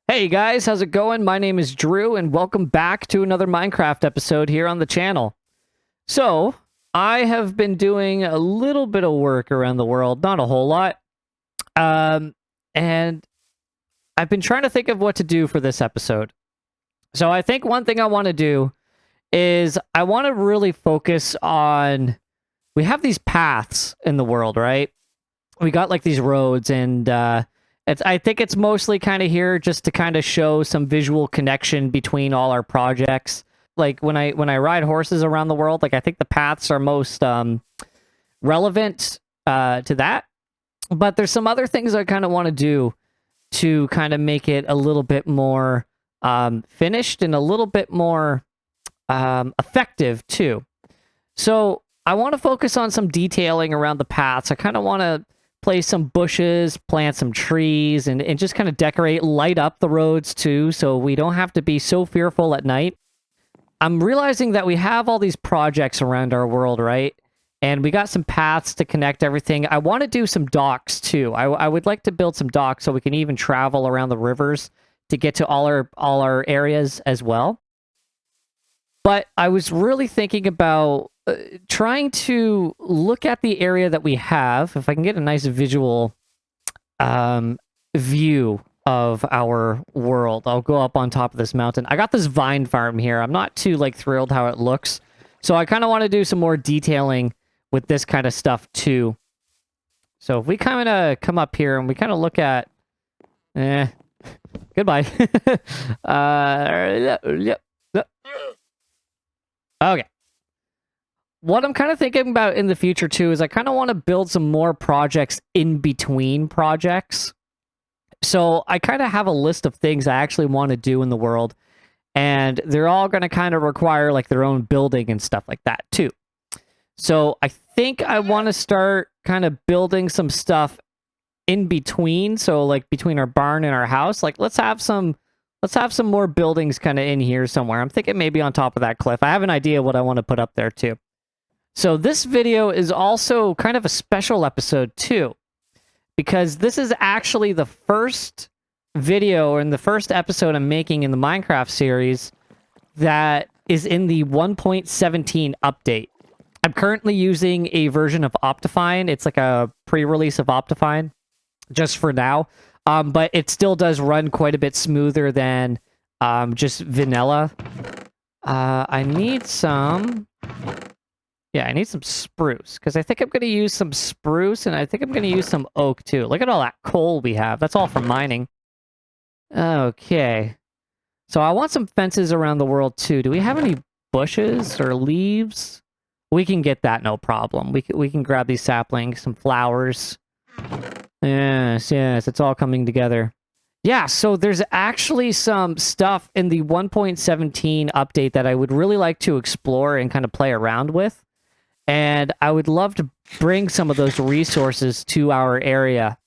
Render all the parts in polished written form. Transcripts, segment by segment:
Hey guys, how's it going? My name is Drew, and welcome back to another Minecraft episode here on the channel. So, I have been doing a little bit of work around the world, not a whole lot. And I've been trying to think of what to do for this episode. So I think one thing I want to do is I want to really focus on... We have these paths in the world, right? We got like these roads, and I think it's mostly kind of here just to kind of show some visual connection between all our projects. Like when I ride horses around the world, like I think the paths are most relevant to that. But there's some other things I kind of want to do to kind of make it a little bit more finished and a little bit more effective too. So I want to focus on some detailing around the paths. I kind of want to place some bushes, plant some trees, and just kind of decorate, light up the roads too, so we don't have to be so fearful at night. I'm realizing that we have all these projects around our world, right? And we got some paths to connect everything. I want to do some docks too. I would like to build some docks so we can even travel around the rivers to get to all our areas as well. But I was really thinking about trying to look at the area that we have, if I can get a nice visual view of our world. I'll go up on top of this mountain. I got this vine farm here. I'm not too thrilled how it looks. So I kind of want to do some more detailing with this kind of stuff too. So if we kind of come up here and we kind of look at... goodbye. Okay. What I'm kind of thinking about in the future, too, is I kind of want to build some more projects in between projects. So I kind of have a list of things I actually want to do in the world, and they're all going to kind of require, their own building and stuff like that, too. So I think I want to start kind of building some stuff in between, so, between our barn and our house. Let's have some more buildings kind of in here somewhere. I'm thinking maybe on top of that cliff. I have an idea what I want to put up there, too. So this video is also kind of a special episode too, because this is actually the first video and the first episode I'm making in the Minecraft series that is in the 1.17 update. I'm currently using a version of Optifine. It's like a pre-release of Optifine just for now, but it still does run quite a bit smoother than just vanilla. I need some... Yeah, I need some spruce, because I think I'm going to use some spruce, and I think I'm going to use some oak, too. Look at all that coal we have. That's all from mining. Okay. So I want some fences around the world, too. Do we have any bushes or leaves? We can get that, no problem. We can grab these saplings, some flowers. Yes, it's all coming together. Yeah, so there's actually some stuff in the 1.17 update that I would really like to explore and kind of play around with. And I would love to bring some of those resources to our area,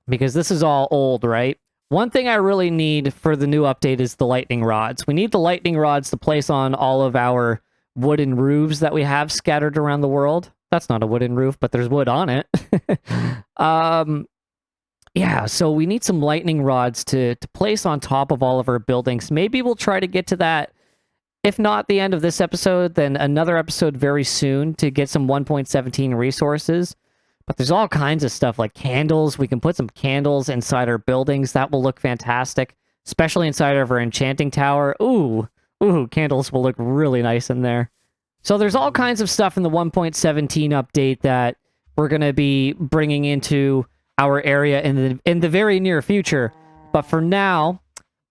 because this is all old, right? One thing I really need for the new update is the lightning rods. We need the lightning rods to place on all of our wooden roofs that we have scattered around the world. That's not a wooden roof, but there's wood on it. Yeah, so we need some lightning rods to place on top of all of our buildings. Maybe we'll try to get to that. If not the end of this episode, then another episode very soon to get some 1.17 resources. But there's all kinds of stuff like candles. We can put some candles inside our buildings. That will look fantastic, especially inside of our enchanting tower. Ooh, candles will look really nice in there. So there's all kinds of stuff in the 1.17 update that we're going to be bringing into our area in the very near future. But for now,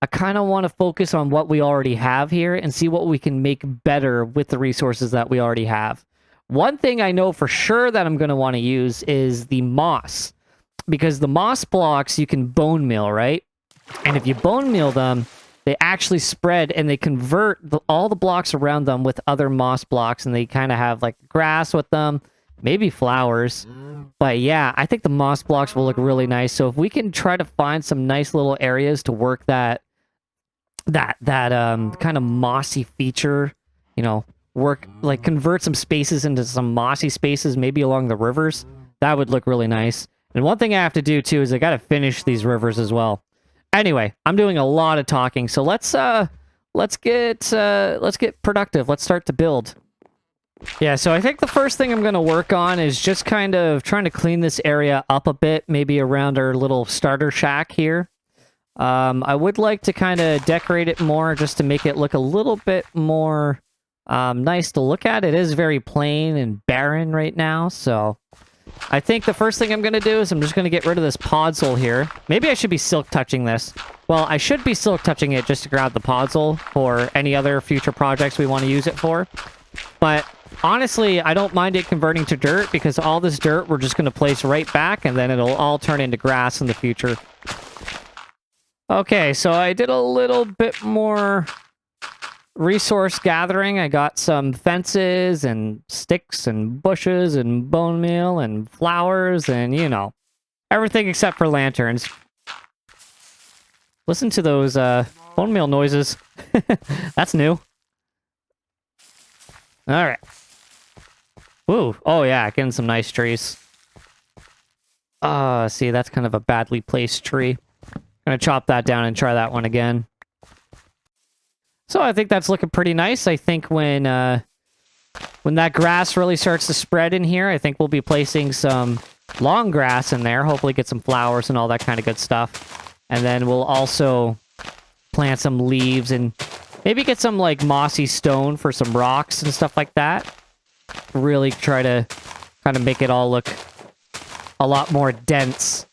I kind of want to focus on what we already have here and see what we can make better with the resources that we already have. One thing I know for sure that I'm going to want to use is the moss, because the moss blocks you can bone mill, right? And if you bone mill them, they actually spread and they convert all the blocks around them with other moss blocks, and they kind of have grass with them, maybe flowers. But yeah, I think the moss blocks will look really nice. So if we can try to find some nice little areas to work that kind of mossy feature, convert some spaces into some mossy spaces, maybe along the rivers, that would look really nice. And one thing I have to do too is I got to finish these rivers as well. Anyway, I'm doing a lot of talking, so let's get productive. Let's start to build. Yeah, so I think the first thing I'm going to work on is just kind of trying to clean this area up a bit, maybe around our little starter shack here. I would like to kind of decorate it more just to make it look a little bit more nice to look at. It is very plain and barren right now, so I think the first thing I'm going to do is I'm just going to get rid of this podzol here. Maybe I should be silk touching this. Well, I should be silk touching it just to grab the podzol for any other future projects we want to use it for. But honestly, I don't mind it converting to dirt because all this dirt we're just going to place right back and then it'll all turn into grass in the future. Okay, so I did a little bit more resource gathering. I got some fences and sticks and bushes and bone meal and flowers and, you know, everything except for lanterns. Listen to those bone meal noises. That's new. All right. Ooh. Oh, yeah. Getting some nice trees. See, that's kind of a badly placed tree. Gonna chop that down and try that one again. So I think that's looking pretty nice. I think when that grass really starts to spread in here, I think we'll be placing some long grass in there. Hopefully get some flowers and all that kind of good stuff. And then we'll also plant some leaves and maybe get some, like, mossy stone for some rocks and stuff like that. Really try to kind of make it all look a lot more dense.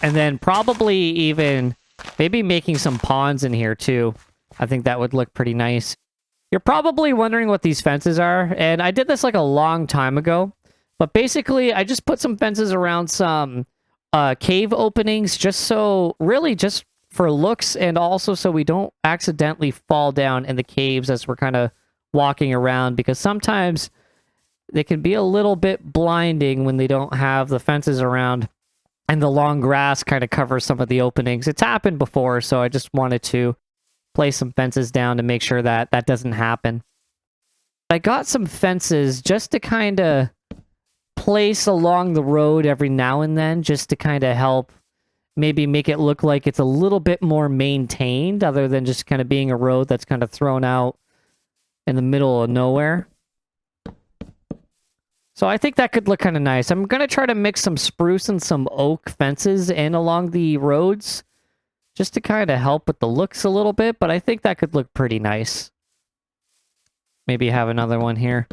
And then probably even maybe making some ponds in here, too. I think that would look pretty nice. You're probably wondering what these fences are. And I did this, like, a long time ago. But basically, I just put some fences around some cave openings just so... Really, just for looks and also so we don't accidentally fall down in the caves as we're kind of walking around, because sometimes they can be a little bit blinding when they don't have the fences around and the long grass kind of covers some of the openings. It's happened before, so I just wanted to place some fences down to make sure that that doesn't happen. I got some fences just to kind of place along the road every now and then, just to kind of help maybe make it look like it's a little bit more maintained, other than just kind of being a road that's kind of thrown out in the middle of nowhere. So I think that could look kind of nice. I'm going to try to mix some spruce and some oak fences in along the roads, just to kind of help with the looks a little bit, but I think that could look pretty nice. Maybe have another one here.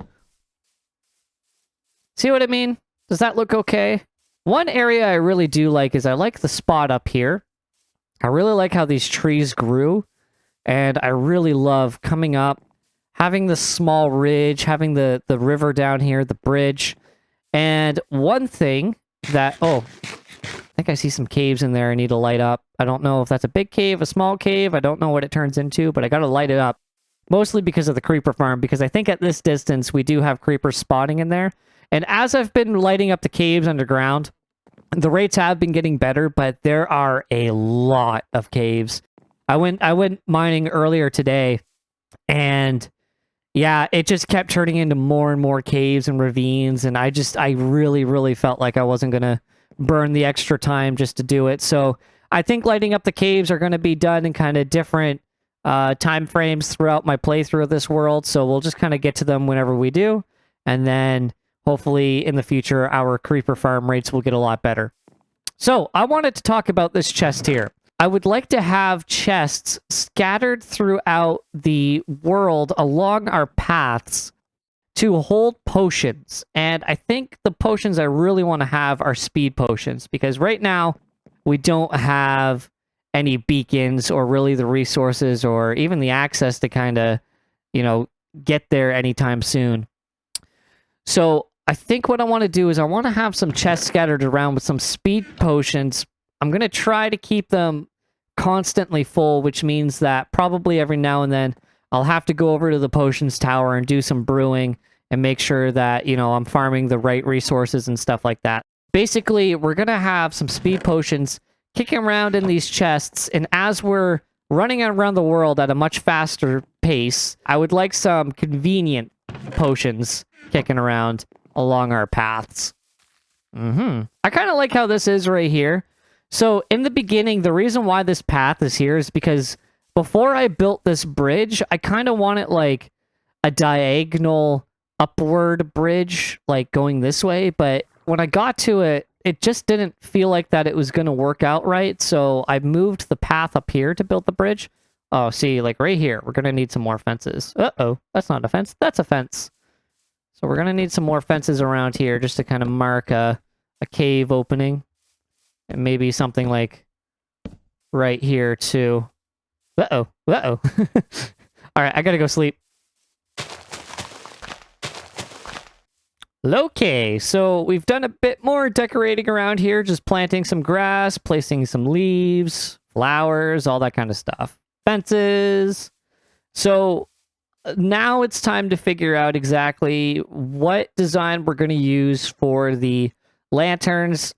See what I mean? Does that look okay? One area I really do like is I like the spot up here. I really like how these trees grew, and I really love coming up, having this small ridge, having the river down here, the bridge. And one thing that... Oh, I think I see some caves in there I need to light up. I don't know if that's a big cave, a small cave. I don't know what it turns into, but I gotta light it up. Mostly because of the creeper farm, because I think at this distance we do have creepers spawning in there. And as I've been lighting up the caves underground, the rates have been getting better, but there are a lot of caves. I went mining earlier today, and yeah, it just kept turning into more and more caves and ravines, and I really, really felt like I wasn't going to burn the extra time just to do it. So I think lighting up the caves are going to be done in kind of different time frames throughout my playthrough of this world, so we'll just kind of get to them whenever we do, and then hopefully in the future our creeper farm rates will get a lot better. So I wanted to talk about this chest here. I would like to have chests scattered throughout the world along our paths to hold potions. And I think the potions I really want to have are speed potions, because right now we don't have any beacons or really the resources or even the access to kind of, you know, get there anytime soon. So I think what I want to do is I want to have some chests scattered around with some speed potions. I'm going to try to keep them constantly full, which means that probably every now and then I'll have to go over to the potions tower and do some brewing and make sure that, you know, I'm farming the right resources and stuff like that. Basically, we're going to have some speed potions kicking around in these chests, and as we're running around the world at a much faster pace, I would like some convenient potions kicking around along our paths. I kind of like how this is right here. So in the beginning, the reason why this path is here is because before I built this bridge, I kind of wanted like a diagonal upward bridge, like going this way. But when I got to it, it just didn't feel like that it was going to work out right. So I moved the path up here to build the bridge. Oh, see, like right here, we're going to need some more fences. Uh-oh, that's not a fence. That's a fence. So we're going to need some more fences around here just to kind of mark a cave opening. And maybe something like right here too. Uh-oh, uh-oh. All right, I got to go sleep. Okay, so we've done a bit more decorating around here, just planting some grass, placing some leaves, flowers, all that kind of stuff. Fences. So now it's time to figure out exactly what design we're going to use for the lanterns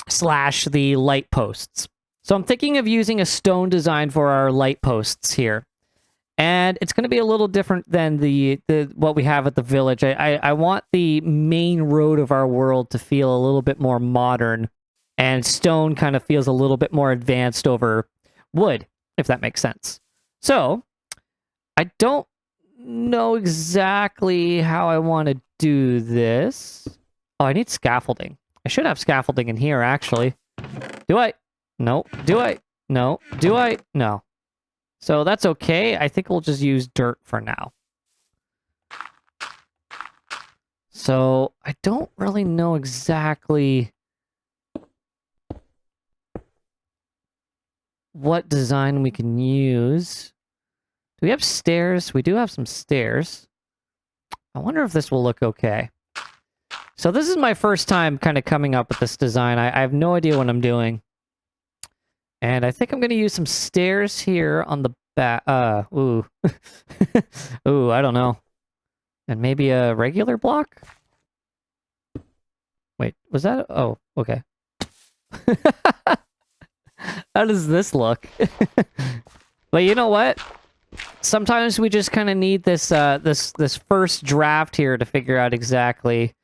/ the light posts. So I'm thinking of using a stone design for our light posts here. And it's going to be a little different than the what we have at the village. I want the main road of our world to feel a little bit more modern, and stone kind of feels a little bit more advanced over wood, if that makes sense. So I don't know exactly how I want to do this. Oh, I need scaffolding. I should have scaffolding in here, actually. Do I? No. Do I? No. Do I? No. So that's okay. I think we'll just use dirt for now. So I don't really know exactly what design we can use. Do we have stairs? We do have some stairs. I wonder if this will look okay. So this is my first time kind of coming up with this design. I have no idea what I'm doing. And I think I'm going to use some stairs here on the back. Ooh. Ooh, I don't know. And maybe a regular block? Wait, was that? Oh, okay. How does this look? But you know what? Sometimes we just kind of need this this first draft here to figure out exactly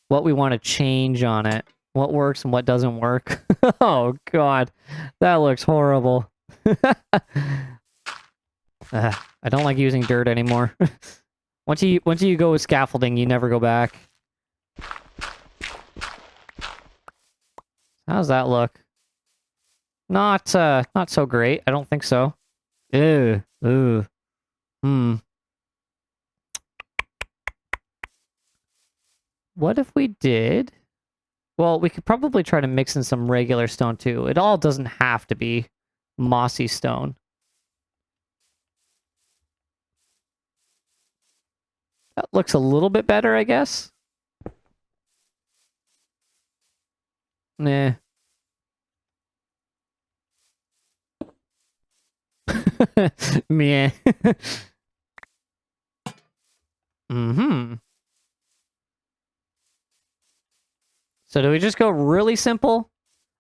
what we want to change on it. What works and what doesn't work. Oh god, that looks horrible. I don't like using dirt anymore. Once you go with scaffolding, you never go back. How's that look? Not so great. I don't think so. Ew. Ooh. What if we did? Well, we could probably try to mix in some regular stone too. It all doesn't have to be mossy stone. That looks a little bit better, I guess. Nah. Meh. Mm-hmm. So do we just go really simple?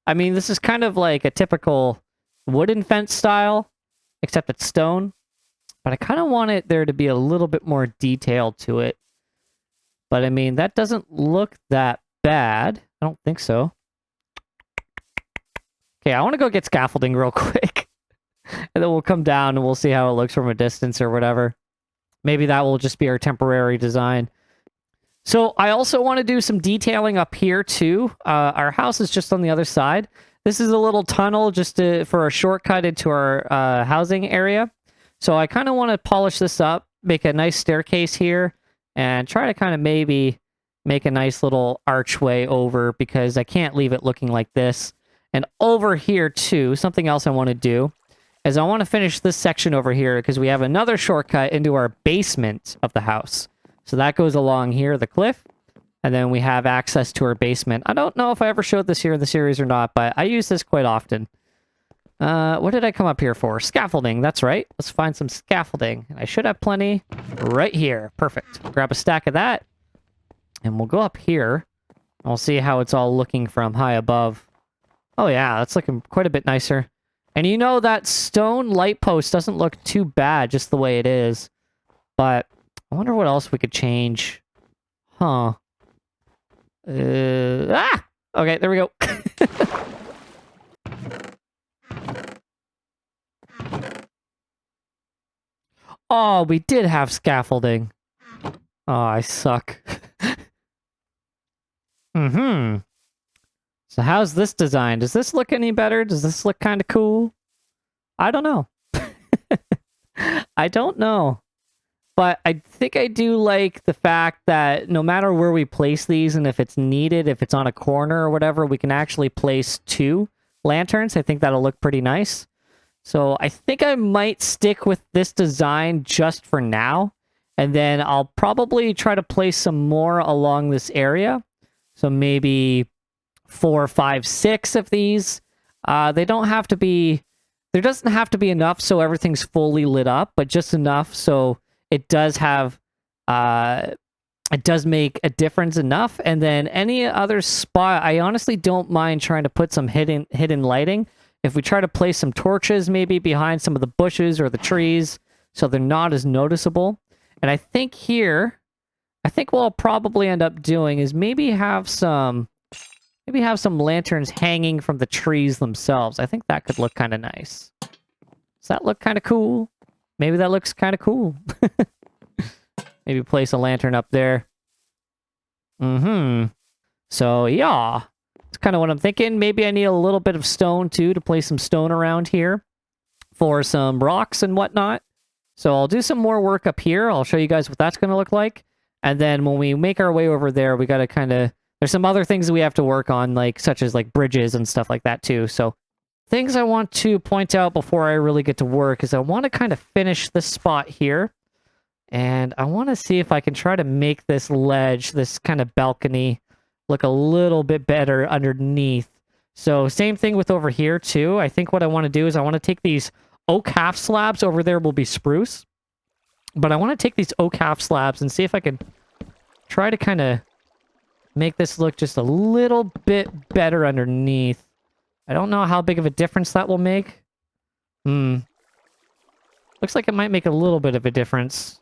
I mean, this is kind of like a typical wooden fence style, except it's stone. But I kind of want there to be a little bit more detail to it. But I mean, that doesn't look that bad. I don't think so. Okay, I want to go get scaffolding real quick. And then we'll come down and we'll see how it looks from a distance or whatever. Maybe that will just be our temporary design. So I also want to do some detailing up here too. Our house is just on the other side. This is a little tunnel just for a shortcut into our housing area. So I kind of want to polish this up, make a nice staircase here, and try to kind of maybe make a nice little archway over because I can't leave it looking like this. And over here too, something else I want to do is I want to finish this section over here because we have another shortcut into our basement of the house. So that goes along here, the cliff, and then we have access to our basement. I don't know if I ever showed this here in the series or not, but I use this quite often. What did I come up here for? Scaffolding, that's right. Let's find some scaffolding. I should have plenty right here. Perfect. Grab a stack of that, and we'll go up here, and we'll see how it's all looking from high above. Oh yeah, that's looking quite a bit nicer. And you know that stone light post doesn't look too bad just the way it is, but I wonder what else we could change. Huh. Okay, there we go. Oh, we did have scaffolding. Oh, I suck. Mm-hmm. So how's this design? Does this look any better? Does this look kind of cool? I don't know. I don't know. But I think I do like the fact that no matter where we place these, and if it's needed, if it's on a corner or whatever, we can actually place 2 lanterns. I think that'll look pretty nice. So I think I might stick with this design just for now. And then I'll probably try to place some more along this area. So maybe 4, 5, 6 of these. They don't have to be... There doesn't have to be enough so everything's fully lit up, but just enough so it does have, it does make a difference enough. And then any other spot, I honestly don't mind trying to put some hidden lighting. If we try to place some torches maybe behind some of the bushes or the trees, so they're not as noticeable. And I think here, I think what I'll probably end up doing is maybe have some lanterns hanging from the trees themselves. I think that could look kind of nice. Does that look kind of cool? Maybe that looks kind of cool. Maybe place a lantern up there. Mm-hmm. So, yeah. That's kind of what I'm thinking. Maybe I need a little bit of stone, too, to place some stone around here for some rocks and whatnot. So I'll do some more work up here. I'll show you guys what that's going to look like. And then when we make our way over there, we got to kind of... There's some other things that we have to work on, like such as like bridges and stuff like that, too. So things I want to point out before I really get to work is I want to kind of finish this spot here. And I want to see if I can try to make this ledge, this kind of balcony, look a little bit better underneath. So same thing with over here, too. I think what I want to do is I want to take these oak half slabs. Over there will be spruce. But I want to take these oak half slabs and see if I can try to kind of make this look just a little bit better underneath. I don't know how big of a difference that will make. Looks like it might make a little bit of a difference.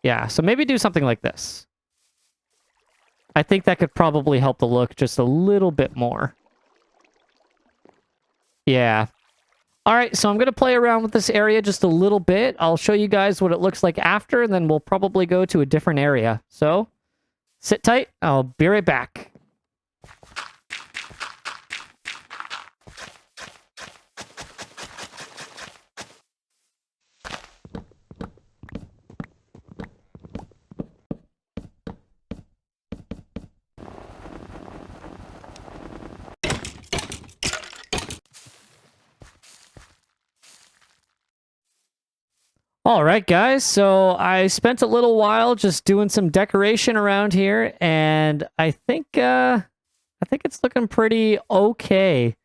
Yeah, so maybe do something like this. I think that could probably help the look just a little bit more. Yeah. All right, so I'm going to play around with this area just a little bit. I'll show you guys what it looks like after, and then we'll probably go to a different area. So, sit tight. I'll be right back. All right, guys, so I spent a little while just doing some decoration around here, and I think it's looking pretty okay.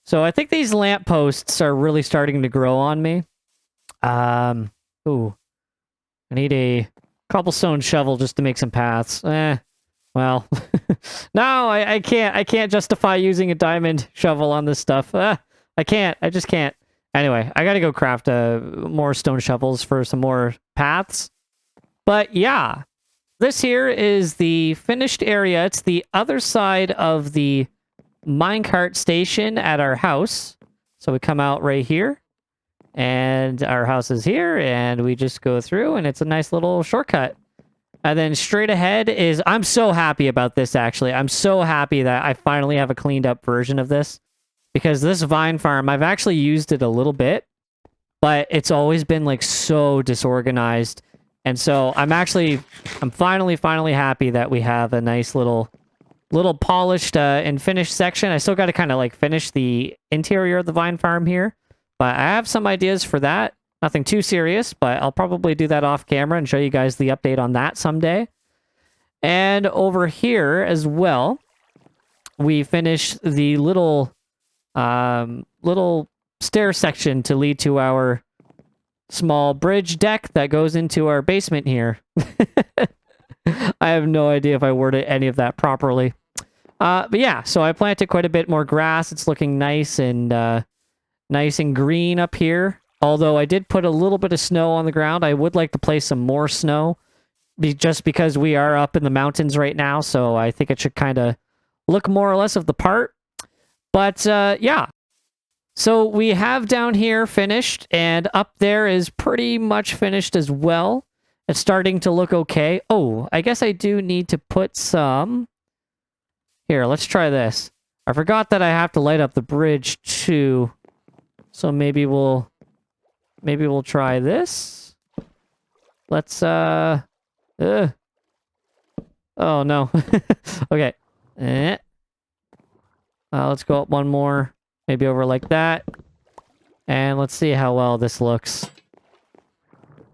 So I think these lampposts are really starting to grow on me. Ooh, I need a cobblestone shovel just to make some paths. Well, no, I can't justify using a diamond shovel on this stuff. I just can't. Anyway, I gotta go craft more stone shovels for some more paths. But yeah, this here is the finished area. It's the other side of the minecart station at our house. So we come out right here, and our house is here, and we just go through, and it's a nice little shortcut. And then straight ahead is... I'm so happy about this, actually. I'm so happy that I finally have a cleaned up version of this. Because this vine farm, I've actually used it a little bit, but it's always been like so disorganized. And so I'm finally happy that we have a nice little polished and finished section. I still got to kind of like finish the interior of the vine farm here, but I have some ideas for that. Nothing too serious, but I'll probably do that off camera and show you guys the update on that someday. And over here as well, we finished the little stair section to lead to our small bridge deck that goes into our basement here. I have no idea if I worded any of that properly. But yeah, so I planted quite a bit more grass. It's looking nice and green up here. Although I did put a little bit of snow on the ground. I would like to place some more snow just because we are up in the mountains right now. So I think it should kind of look more or less of the part. But, yeah. So we have down here finished, and up there is pretty much finished as well. It's starting to look okay. Oh, I guess I do need to put some... Here, let's try this. I forgot that I have to light up the bridge too. So maybe we'll try this. Let's oh no. Okay. Let's go up one more. Maybe over like that. And let's see how well this looks.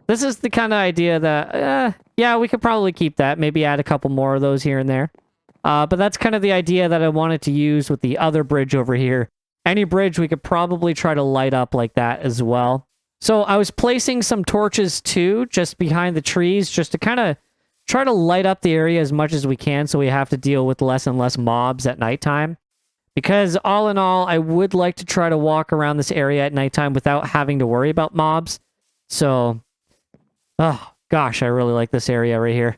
This is the kind of idea that, yeah, we could probably keep that. Maybe add a couple more of those here and there. But that's kind of the idea that I wanted to use with the other bridge over here. Any bridge we could probably try to light up like that as well. So I was placing some torches too, just behind the trees, just to kind of try to light up the area as much as we can so we have to deal with less and less mobs at nighttime. Because all in all, I would like to try to walk around this area at nighttime without having to worry about mobs. So, oh gosh, I really like this area right here.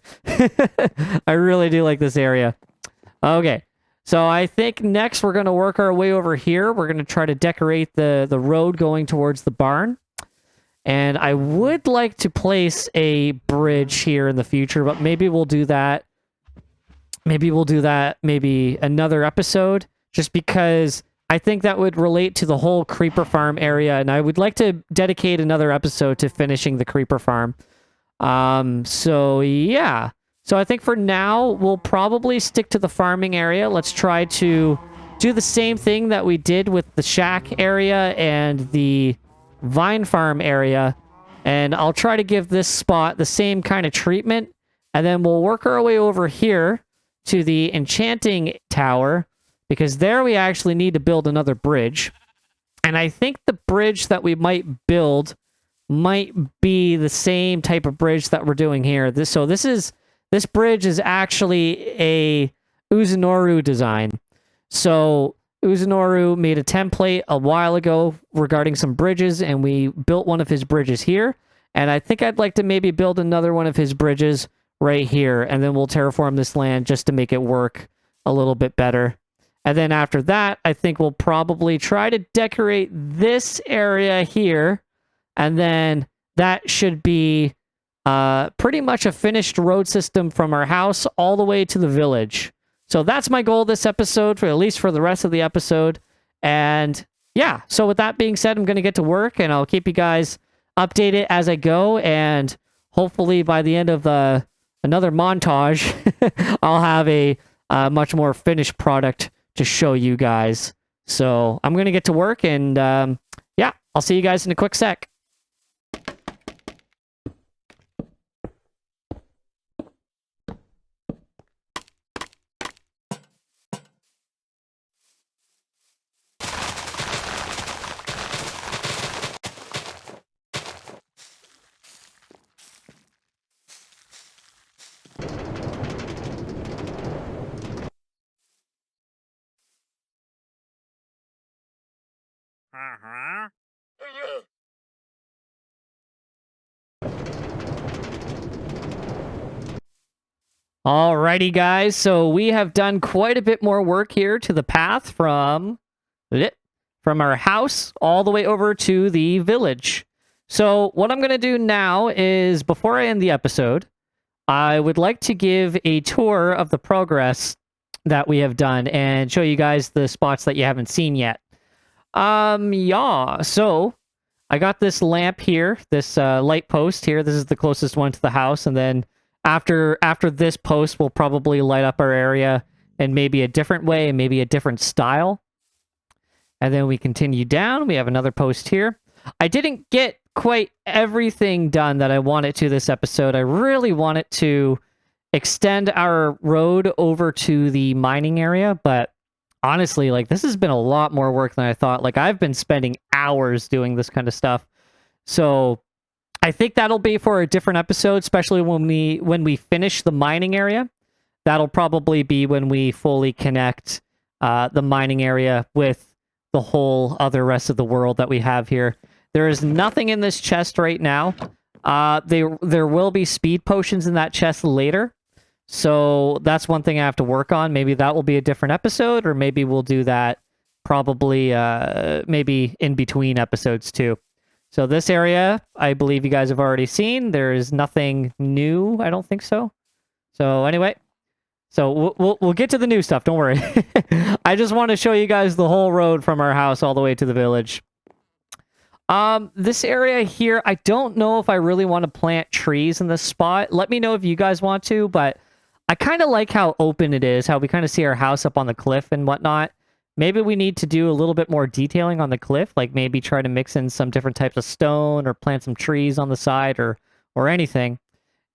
I really do like this area. Okay, so I think next we're going to work our way over here. We're going to try to decorate the road going towards the barn. And I would like to place a bridge here in the future, but maybe we'll do that. Maybe we'll do that maybe another episode, just because I think that would relate to the whole creeper farm area, and I would like to dedicate another episode to finishing the creeper farm. So yeah. So I think for now, we'll probably stick to the farming area. Let's try to do the same thing that we did with the shack area and the vine farm area. And I'll try to give this spot the same kind of treatment. And then we'll work our way over here to the enchanting tower, because there we actually need to build another bridge. And I think the bridge that we might build might be the same type of bridge that we're doing here. This bridge is actually a Uzunoru design. So Uzunoru made a template a while ago regarding some bridges, and we built one of his bridges here. And I think I'd like to maybe build another one of his bridges right here, and then we'll terraform this land just to make it work a little bit better. And then after that, I think we'll probably try to decorate this area here, and then that should be pretty much a finished road system from our house all the way to the village. So that's my goal this episode, for at least for the rest of the episode. And yeah, so with that being said, I'm going to get to work, and I'll keep you guys updated as I go. And hopefully by the end of another montage, I'll have a much more finished product to show you guys. So I'm going to get to work, and yeah, I'll see you guys in a quick sec. Alrighty, guys. So we have done quite a bit more work here to the path from our house all the way over to the village. So what I'm going to do now is, before I end the episode, I would like to give a tour of the progress that we have done and show you guys the spots that you haven't seen yet. Yeah, so I got this lamp here, this light post here. This is the closest one to the house, and then after this post, we'll probably light up our area in maybe a different way and maybe a different style. And then we continue down. We have another post here. I didn't get quite everything done that I wanted to this episode. I really wanted to extend our road over to the mining area, but honestly, like, this has been a lot more work than I thought. Like, I've been spending hours doing this kind of stuff. So I think that'll be for a different episode, especially when we finish the mining area. That'll probably be when we fully connect the mining area with the whole other rest of the world that we have here. There is nothing in this chest right now. There will be speed potions in that chest later. So that's one thing I have to work on. Maybe that will be a different episode, or maybe we'll do that probably maybe in between episodes too. So this area, I believe you guys have already seen. There's nothing new. I don't think so. So anyway, so we'll get to the new stuff. Don't worry. I just want to show you guys the whole road from our house all the way to the village. This area here, I don't know if I really want to plant trees in this spot. Let me know if you guys want to, but I kind of like how open it is, how we kind of see our house up on the cliff and whatnot. Maybe we need to do a little bit more detailing on the cliff, like maybe try to mix in some different types of stone or plant some trees on the side or anything.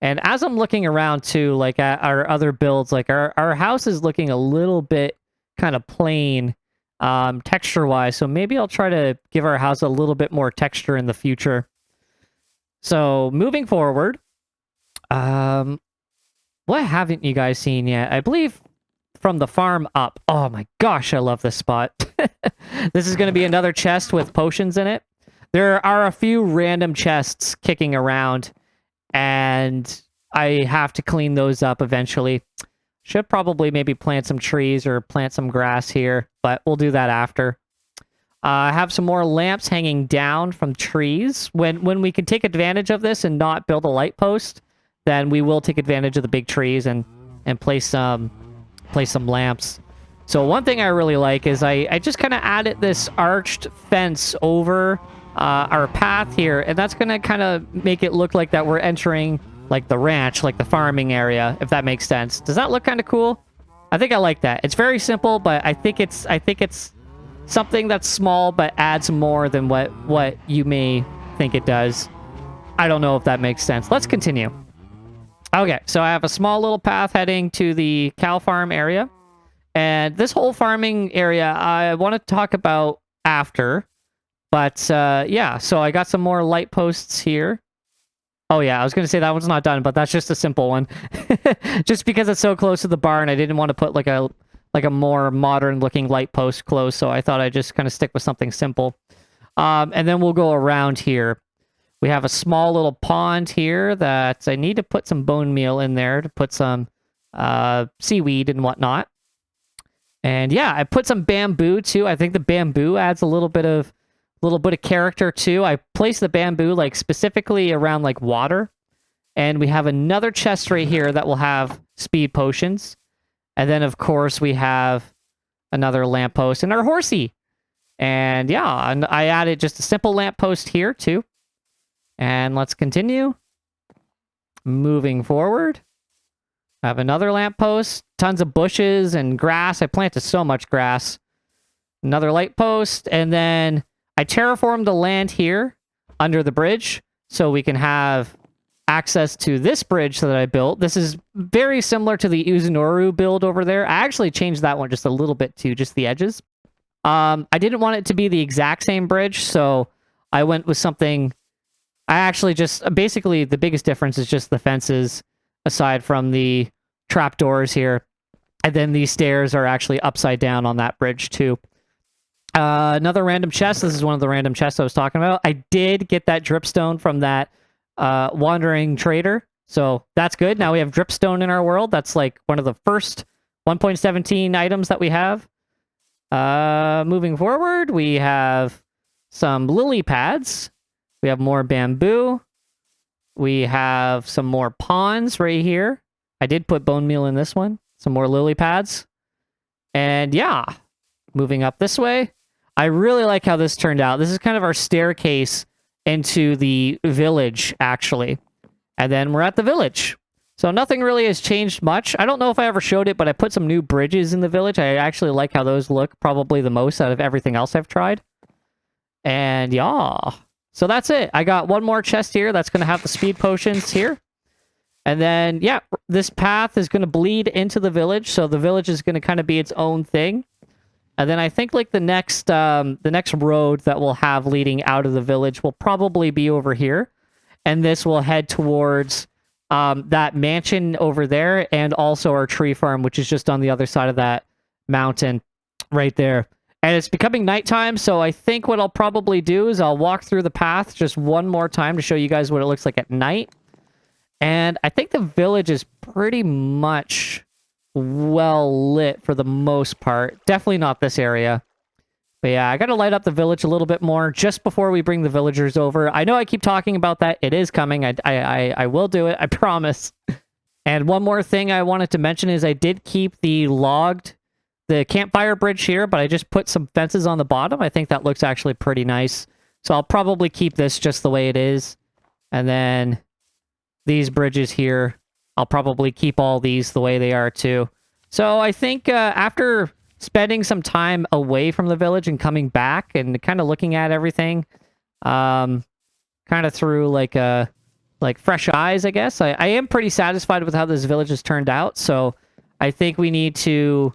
And as I'm looking around too, like at our other builds, like our house is looking a little bit kind of plain texture-wise. So maybe I'll try to give our house a little bit more texture in the future. So moving forward, what haven't you guys seen yet? I believe from the farm up. Oh my gosh, I love this spot. This is going to be another chest with potions in it. There are a few random chests kicking around, and I have to clean those up eventually. Should probably maybe plant some trees or plant some grass here, but we'll do that after. I have some more lamps hanging down from trees. When we can take advantage of this and not build a light post, then we will take advantage of the big trees and place some lamps. So one thing I really like is I just kind of added this arched fence over our path here, and that's going to kind of make it look like that we're entering like the ranch, like the farming area, if that makes sense. Does that look kind of cool? I think I like that. It's very simple, but I think it's something that's small but adds more than what you may think it does. I don't know if that makes sense. Let's continue. Okay, so I have a small little path heading to the cow farm area. And this whole farming area, I want to talk about after. But, yeah, so I got some more light posts here. Oh, yeah, I was going to say that one's not done, but that's just a simple one. Just because it's so close to the barn, I didn't want to put like a more modern-looking light post close, so I thought I'd just kind of stick with something simple. And then we'll go around here. We have a small little pond here that I need to put some bone meal in there to put some seaweed and whatnot. And yeah, I put some bamboo too. I think the bamboo adds a little bit of character too. I placed the bamboo like specifically around like water. And we have another chest right here that will have speed potions. And then of course we have another lamppost and our horsey. And yeah, and I added just a simple lamppost here too. And let's continue. Moving forward. I have another lamppost. Tons of bushes and grass. I planted so much grass. Another light post. And then I terraformed the land here under the bridge so we can have access to this bridge that I built. This is very similar to the Uzunoru build over there. I actually changed that one just a little bit to just the edges. I didn't want it to be the exact same bridge, so I went with something... I actually just... Basically, the biggest difference is just the fences, aside from the trapdoors here. And then these stairs are actually upside down on that bridge, too. Another random chest. This is one of the random chests I was talking about. I did get that dripstone from that wandering trader. So that's good. Now we have dripstone in our world. That's like one of the first 1.17 items that we have. Moving forward, we have some lily pads. We have more bamboo. We have some more ponds right here. I did put bone meal in this one. Some more lily pads. And yeah, moving up this way. I really like how this turned out. This is kind of our staircase into the village, actually. And then we're at the village. So nothing really has changed much. I don't know if I ever showed it, but I put some new bridges in the village. I actually like how those look probably the most out of everything else I've tried. And yeah. So that's it. I got one more chest here that's going to have the speed potions here. And then, yeah, this path is going to bleed into the village. So the village is going to kind of be its own thing. And then I think like the next road that we'll have leading out of the village will probably be over here. And this will head towards that mansion over there and also our tree farm, which is just on the other side of that mountain right there. And it's becoming nighttime, so I think what I'll probably do is I'll walk through the path just one more time to show you guys what it looks like at night. And I think the village is pretty much well lit for the most part. Definitely not this area. But yeah, I gotta light up the village a little bit more just before we bring the villagers over. I know I keep talking about that. It is coming. I will do it. I promise. And one more thing I wanted to mention is I did keep the campfire bridge here, but I just put some fences on the bottom. I think that looks actually pretty nice. So I'll probably keep this just the way it is. And then these bridges here, I'll probably keep all these the way they are too. So I think after spending some time away from the village and coming back and kind of looking at everything, kind of through like fresh eyes, I guess. I am pretty satisfied with how this village has turned out. So I think we need to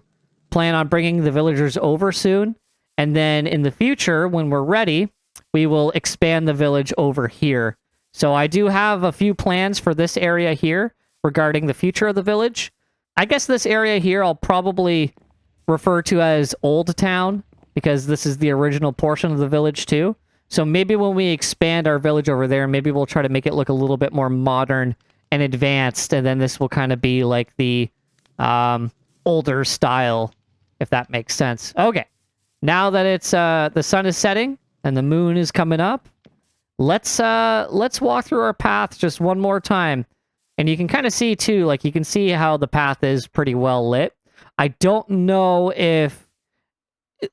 plan on bringing the villagers over soon. And then in the future, when we're ready, we will expand the village over here. So I do have a few plans for this area here regarding the future of the village. I guess this area here I'll probably refer to as Old Town, because this is the original portion of the village too. So maybe when we expand our village over there, maybe we'll try to make it look a little bit more modern and advanced, and then this will kind of be like the older style, if that makes sense. Okay, now that it's the sun is setting and the moon is coming up, let's walk through our path just one more time. And you can kind of see too, like you can see how the path is pretty well lit. I don't know if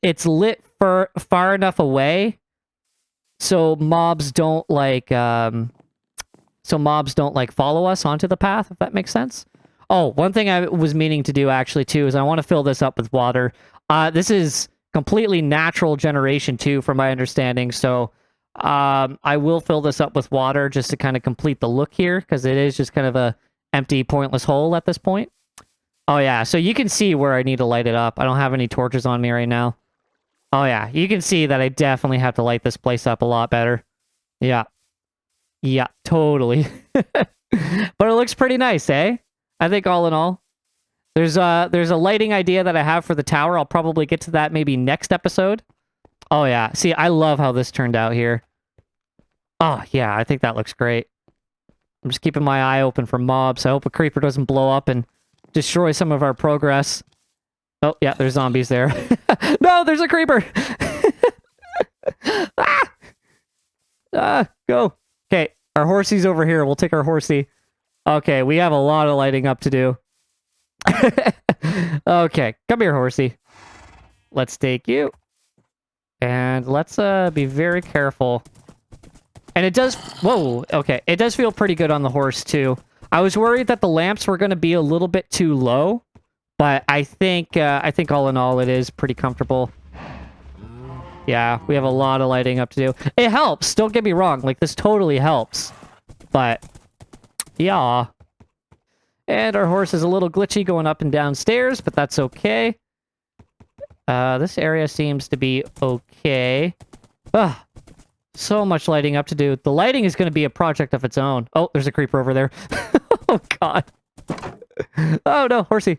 it's lit far enough away so mobs don't like follow us onto the path, if that makes sense. Oh, one thing I was meaning to do actually too is I want to fill this up with water. This is completely natural generation too, from my understanding. So I will fill this up with water just to kind of complete the look here, because it is just kind of a empty, pointless hole at this point. Oh yeah, so you can see where I need to light it up. I don't have any torches on me right now. Oh yeah, you can see that I definitely have to light this place up a lot better. Yeah. Yeah, totally. But it looks pretty nice, eh? I think all in all. There's a lighting idea that I have for the tower. I'll probably get to that maybe next episode. Oh yeah, see, I love how this turned out here. Oh yeah, I think that looks great. I'm just keeping my eye open for mobs. I hope a creeper doesn't blow up and destroy some of our progress. Oh, yeah, there's zombies there. No, there's a creeper! Go. Okay, our horsey's over here. We'll take our horsey. Okay, we have a lot of lighting up to do. Okay, come here, horsey. Let's take you. And let's be very careful. And it does... Whoa, okay. It does feel pretty good on the horse, too. I was worried that the lamps were going to be a little bit too low. But I think all in all, it is pretty comfortable. Yeah, we have a lot of lighting up to do. It helps. Don't get me wrong. Like, this totally helps. But, yeah. And our horse is a little glitchy going up and down stairs, but that's okay. This area seems to be okay. Ugh. So much lighting up to do. The lighting is going to be a project of its own. Oh, there's a creeper over there. Oh, God. Oh, no, horsey.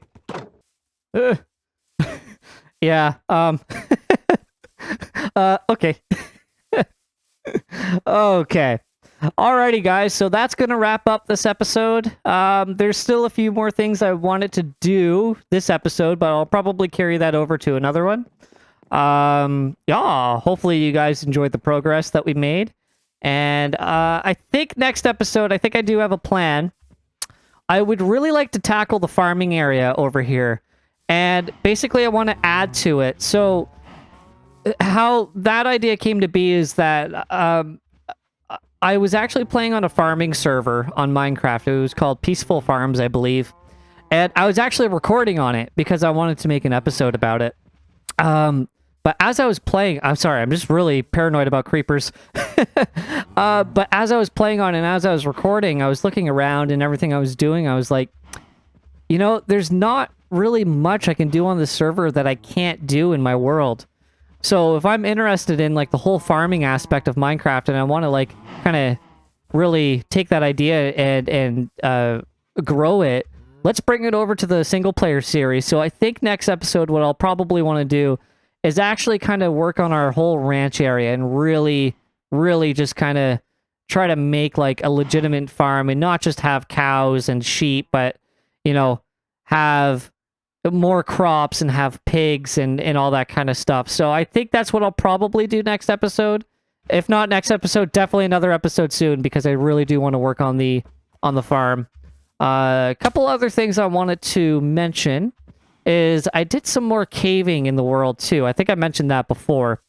Yeah, okay. Okay. Alrighty, guys, so that's going to wrap up this episode. There's still a few more things I wanted to do this episode, but I'll probably carry that over to another one. Yeah, hopefully you guys enjoyed the progress that we made. And I think next episode, I think I do have a plan. I would really like to tackle the farming area over here. And basically, I want to add to it. So, how that idea came to be is that I was actually playing on a farming server on Minecraft. It was called Peaceful Farms, I believe. And I was actually recording on it because I wanted to make an episode about it. But as I was playing... I'm sorry, I'm just really paranoid about creepers. But as I was playing on it and as I was recording, I was looking around and everything I was doing, I was like, you know, there's not really much I can do on this server that I can't do in my world. So if I'm interested in like the whole farming aspect of Minecraft and I want to like kind of really take that idea and grow it, let's bring it over to the single player series. So I think next episode what I'll probably want to do is actually kind of work on our whole ranch area and really just kind of try to make like a legitimate farm and not just have cows and sheep, but you know, have more crops and have pigs and all that kind of stuff. So I think that's what I'll probably do next episode. If not next episode, definitely another episode soon, because I really do want to work on the farm. A couple other things I wanted to mention is I did some more caving in the world too. I think I mentioned that before.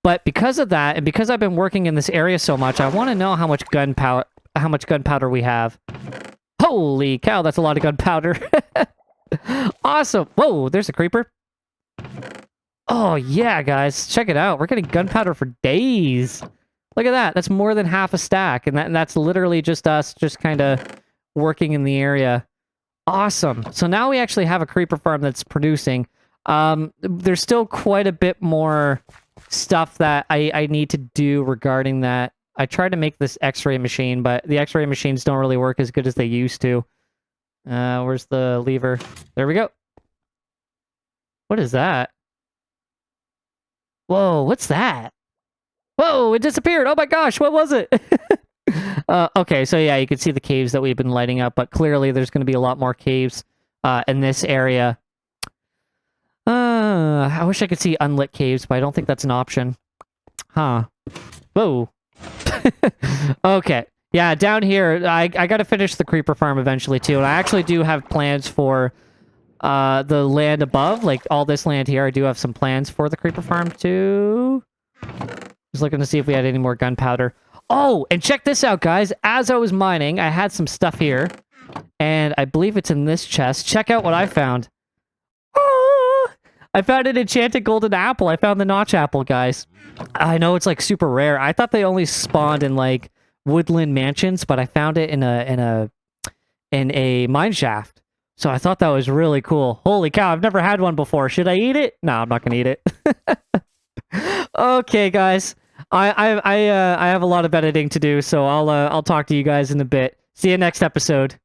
But because of that, and because I've been working in this area so much, I want to know how much gunpowder we have. Holy cow, that's a lot of gunpowder. Awesome. Whoa, there's a creeper. Oh yeah, guys, check it out. We're getting gunpowder for days. Look at that. That's more than half a stack, and that's literally just us just kind of working in the area. Awesome. So now we actually have a creeper farm that's producing. There's still quite a bit more stuff that I need to do regarding that. I tried to make this x-ray machine, but the x-ray machines don't really work as good as they used to. Where's the lever? There we go. What is that? Whoa, what's that? Whoa, it disappeared. Oh my gosh, what was it? Okay, so yeah, you can see the caves that we've been lighting up, but clearly there's going to be a lot more caves in this area. I wish I could see unlit caves, but I don't think that's an option. Huh. Whoa. Okay. Yeah, down here, I got to finish the creeper farm eventually, too. And I actually do have plans for the land above. Like, all this land here, I do have some plans for the creeper farm, too. Just looking to see if we had any more gunpowder. Oh, and check this out, guys. As I was mining, I had some stuff here. And I believe it's in this chest. Check out what I found. I found an enchanted golden apple. I found the notch apple, guys. I know it's like super rare. I thought they only spawned in like woodland mansions, but I found it in a mine shaft. So I thought that was really cool. Holy cow, I've never had one before. Should I eat it? No, I'm not gonna eat it. Okay, guys. I have a lot of editing to do, so I'll talk to you guys in a bit. See you next episode.